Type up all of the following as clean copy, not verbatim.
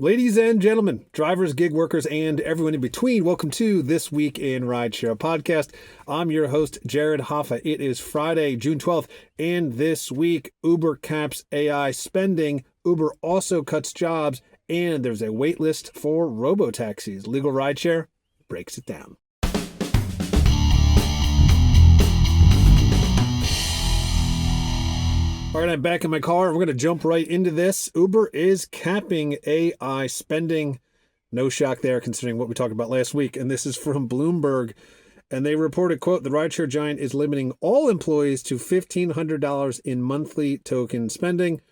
Ladies and gentlemen, drivers, gig workers, and everyone in between, welcome to This Week in Rideshare podcast. I'm your host, Jared Hoffa. It is Friday, June 12th, and this week, Uber caps AI spending. Uber also cuts jobs, and there's a wait list for robotaxis. Legal Rideshare breaks it down. All right, I'm back in my car. We're going to jump right into this. Uber is capping AI spending. No shock there, considering what we talked about last week. And this is from Bloomberg. And they reported, quote, the rideshare giant is limiting all employees to $1,500 in monthly token spending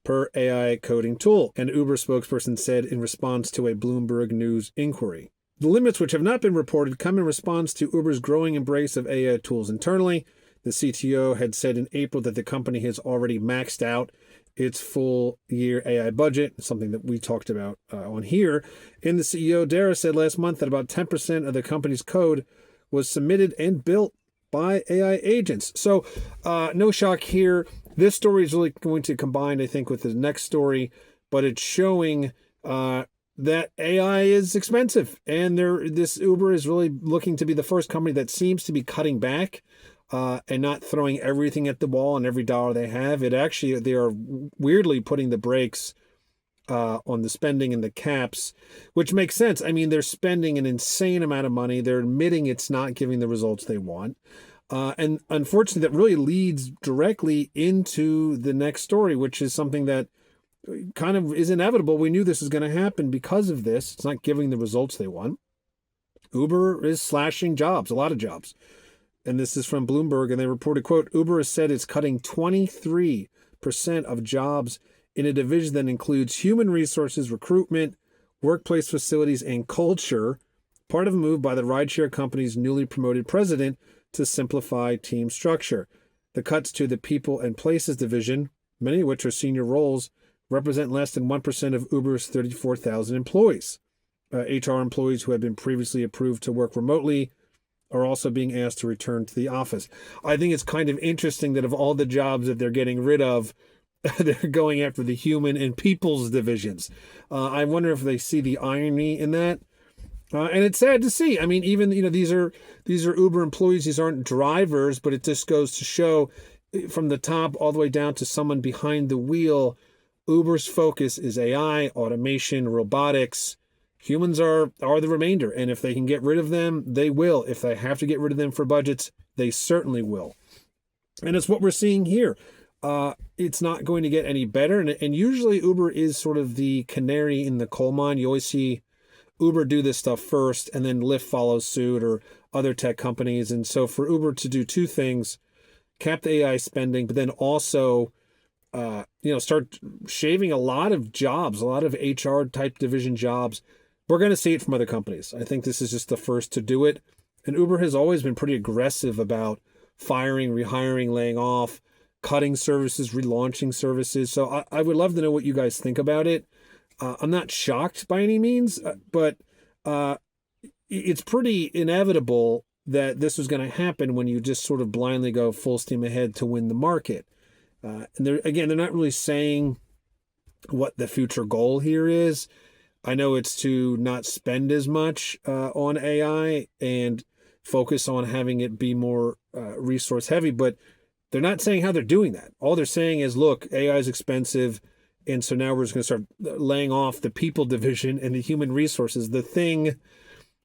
per AI coding tool. An Uber spokesperson said in response to a Bloomberg News inquiry. The limits, which have not been reported, come in response to Uber's growing embrace of AI tools internally. The CTO had said in April that the company has already maxed out its full year AI budget, something that we talked about on here. And the CEO, Dara, said last month that about 10% of the company's code was submitted and built by AI agents. So no shock here. This story is really going to combine, I think, with the next story, but it's showing that AI is expensive. And this Uber is really looking to be the first company that seems to be cutting back. And not throwing everything at the wall and every dollar they have. They are weirdly putting the brakes on the spending and the caps, which makes sense. I mean, they're spending an insane amount of money. They're admitting it's not giving the results they want. And unfortunately, that really leads directly into the next story, which is something that kind of is inevitable. We knew this was going to happen because of this. It's not giving the results they want. Uber is slashing jobs, a lot of jobs. And this is from Bloomberg, and they reported, quote, Uber has said it's cutting 23% of jobs in a division that includes human resources, recruitment, workplace facilities, and culture, part of a move by the rideshare company's newly promoted president to simplify team structure. The cuts to the people and places division, many of which are senior roles, represent less than 1% of Uber's 34,000 employees. HR employees who had been previously approved to work remotely are also being asked to return to the office. I think it's kind of interesting that of all the jobs that they're getting rid of, they're going after the human and people's divisions. I wonder if they see the irony in that. And it's sad to see. I mean, even, these are Uber employees. These aren't drivers, but it just goes to show from the top all the way down to someone behind the wheel, Uber's focus is AI, automation, robotics. Humans are the remainder, and if they can get rid of them, they will. If they have to get rid of them for budgets, they certainly will. And it's what we're seeing here. It's not going to get any better, and usually Uber is sort of the canary in the coal mine. You always see Uber do this stuff first, and then Lyft follows suit, or other tech companies. And so for Uber to do two things, cap the AI spending, but then also start shaving a lot of jobs, a lot of HR type division jobs. We're going to see it from other companies. I think this is just the first to do it. And Uber has always been pretty aggressive about firing, rehiring, laying off, cutting services, relaunching services. So I would love to know what you guys think about it. I'm not shocked by any means, but it's pretty inevitable that this was going to happen when you just sort of blindly go full steam ahead to win the market. And they're not really saying what the future goal here is. I know it's to not spend as much on AI and focus on having it be more resource heavy, but they're not saying how they're doing that. All they're saying is, look, AI is expensive, and so now we're just going to start laying off the people division and the human resources, the thing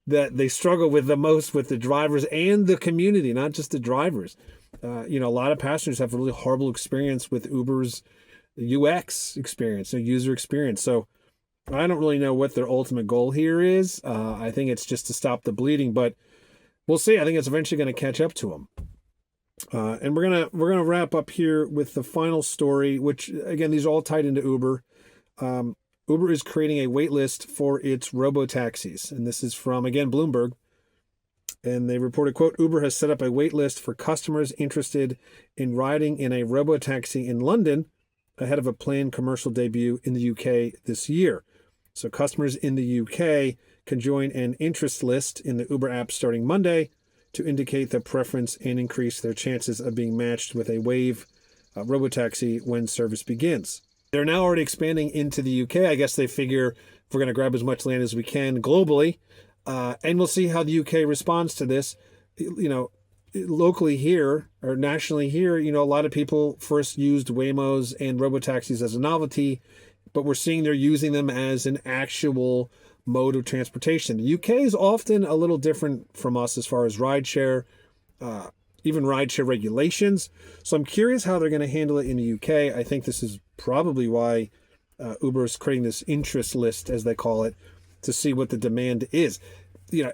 that they struggle with the most with the drivers and the community, not just the drivers. A lot of passengers have a really horrible experience with Uber's UX experience, user experience. So I don't really know what their ultimate goal here is. I think it's just to stop the bleeding, but we'll see. I think it's eventually going to catch up to them. And we're gonna wrap up here with the final story, which again, these are all tied into Uber. Uber is creating a wait list for its robotaxis, and this is from, again, Bloomberg. And they reported, quote, Uber has set up a wait list for customers interested in riding in a robotaxi in London ahead of a planned commercial debut in the UK this year. So customers in the UK can join an interest list in the Uber app starting Monday to indicate their preference and increase their chances of being matched with a Wave robotaxi when service begins. They're now already expanding into the UK. I guess they figure We're going to grab as much land as we can globally, and we'll see how the UK responds to this. Locally here or nationally here, a lot of people first used Waymos and robotaxis as a novelty, but we're seeing they're using them as an actual mode of transportation. The UK is often a little different from us as far as rideshare, even rideshare regulations. So I'm curious how they're going to handle it in the UK. I think this is probably why Uber is creating this interest list, as they call it, to see what the demand is.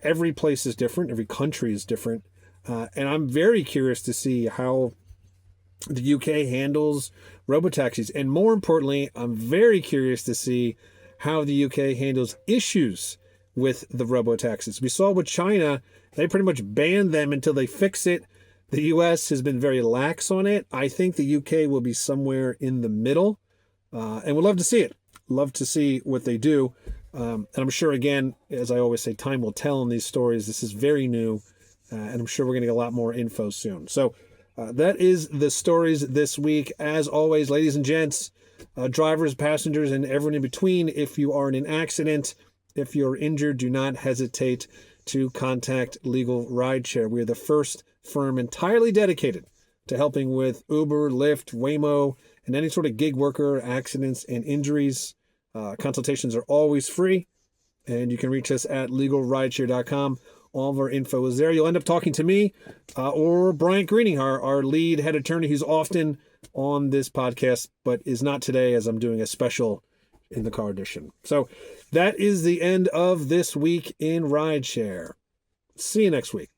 Every place is different. Every country is different. And I'm very curious to see how the UK handles robotaxis. And more importantly, I'm very curious to see how the UK handles issues with the robotaxis. We saw with China, they pretty much banned them until they fix it. The US has been very lax on it. I think the UK will be somewhere in the middle. And we'd love to see it. Love to see what they do. And I'm sure, again, as I always say, time will tell in these stories. This is very new. And I'm sure we're going to get a lot more info soon. So that is the stories this week. As always, ladies and gents, drivers, passengers, and everyone in between, if you are in an accident, if you're injured, do not hesitate to contact Legal Rideshare. We are the first firm entirely dedicated to helping with Uber, Lyft, Waymo, and any sort of gig worker accidents and injuries. Consultations are always free, and you can reach us at legalrideshare.com. All of our info is there. You'll end up talking to me or Brian Greening, our lead head attorney, who's often on this podcast, but is not today as I'm doing a special in the car edition. So that is the end of this week in Rideshare. See you next week.